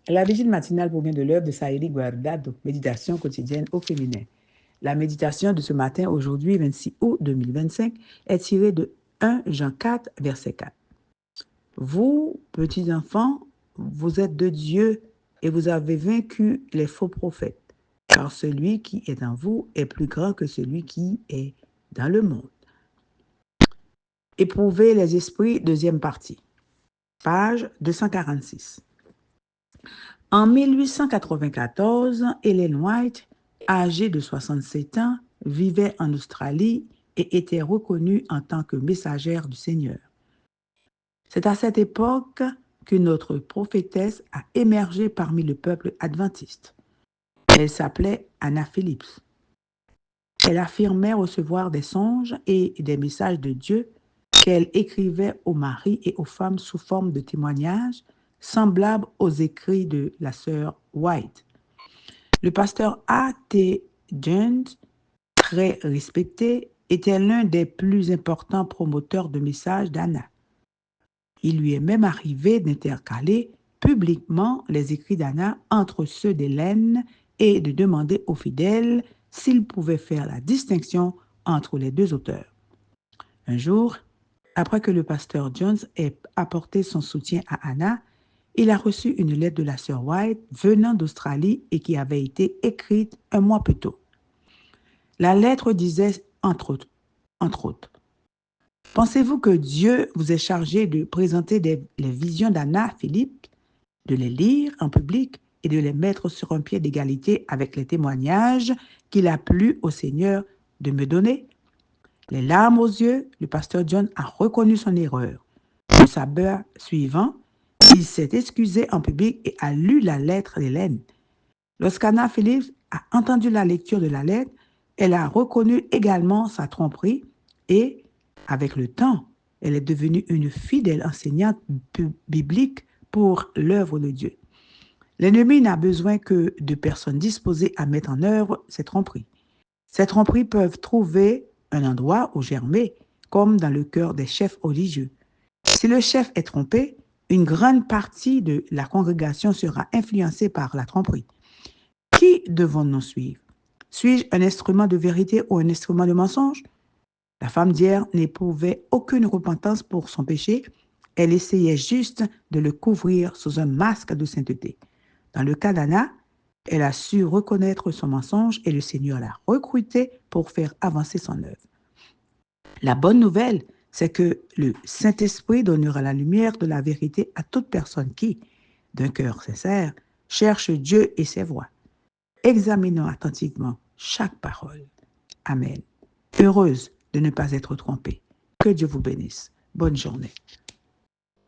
La vigile matinale provient de l'œuvre de Saïli Guardado, Méditation quotidienne au féminin. La méditation de ce matin, aujourd'hui, 26 août 2025, est tirée de 1 Jean 4, verset 4. Vous, petits enfants, vous êtes de Dieu et vous avez vaincu les faux prophètes, car celui qui est en vous est plus grand que celui qui est dans le monde. Éprouvez les esprits, deuxième partie, page 246. En 1894, Ellen White, âgée de 67 ans, vivait en Australie et était reconnue en tant que messagère du Seigneur. C'est à cette époque que notre prophétesse a émergé parmi le peuple adventiste. Elle s'appelait Anna Phillips. Elle affirmait recevoir des songes et des messages de Dieu qu'elle écrivait aux maris et aux femmes sous forme de témoignages semblables aux écrits de la sœur White. Le pasteur A.T. Jones, très respecté, était l'un des plus importants promoteurs de messages d'Anna. Il lui est même arrivé d'intercaler publiquement les écrits d'Anna entre ceux d'Hélène et de demander aux fidèles s'ils pouvaient faire la distinction entre les deux auteurs. Un jour, après que le pasteur Jones ait apporté son soutien à Anna, il a reçu une lettre de la sœur White venant d'Australie et qui avait été écrite un mois plus tôt. La lettre disait, entre autres, pensez-vous que Dieu vous est chargé de présenter les visions d'Anna Philippe, de les lire en public et de les mettre sur un pied d'égalité avec les témoignages qu'il a plu au Seigneur de me donner? Les larmes aux yeux, le pasteur John a reconnu son erreur. Le sabbat suivant, il s'est excusé en public et a lu la lettre d'Hélène. Lorsqu'Anna Phillips a entendu la lecture de la lettre, elle a reconnu également sa tromperie et, avec le temps, elle est devenue une fidèle enseignante biblique pour l'œuvre de Dieu. L'ennemi n'a besoin que de personnes disposées à mettre en œuvre ces tromperies. Ces tromperies peuvent trouver un endroit où germer, comme dans le cœur des chefs religieux. Si le chef est trompé, une grande partie de la congrégation sera influencée par la tromperie. Qui devons-nous suivre? Suis-je un instrument de vérité ou un instrument de mensonge? La femme d'hier n'éprouvait aucune repentance pour son péché. Elle essayait juste de le couvrir sous un masque de sainteté. Dans le cas d'Anna, elle a su reconnaître son mensonge et le Seigneur l'a recrutée pour faire avancer son œuvre. La bonne nouvelle, c'est que le Saint-Esprit donnera la lumière de la vérité à toute personne qui, d'un cœur sincère, cherche Dieu et ses voies. Examinons attentivement chaque parole. Amen. Heureuse de ne pas être trompée. Que Dieu vous bénisse. Bonne journée.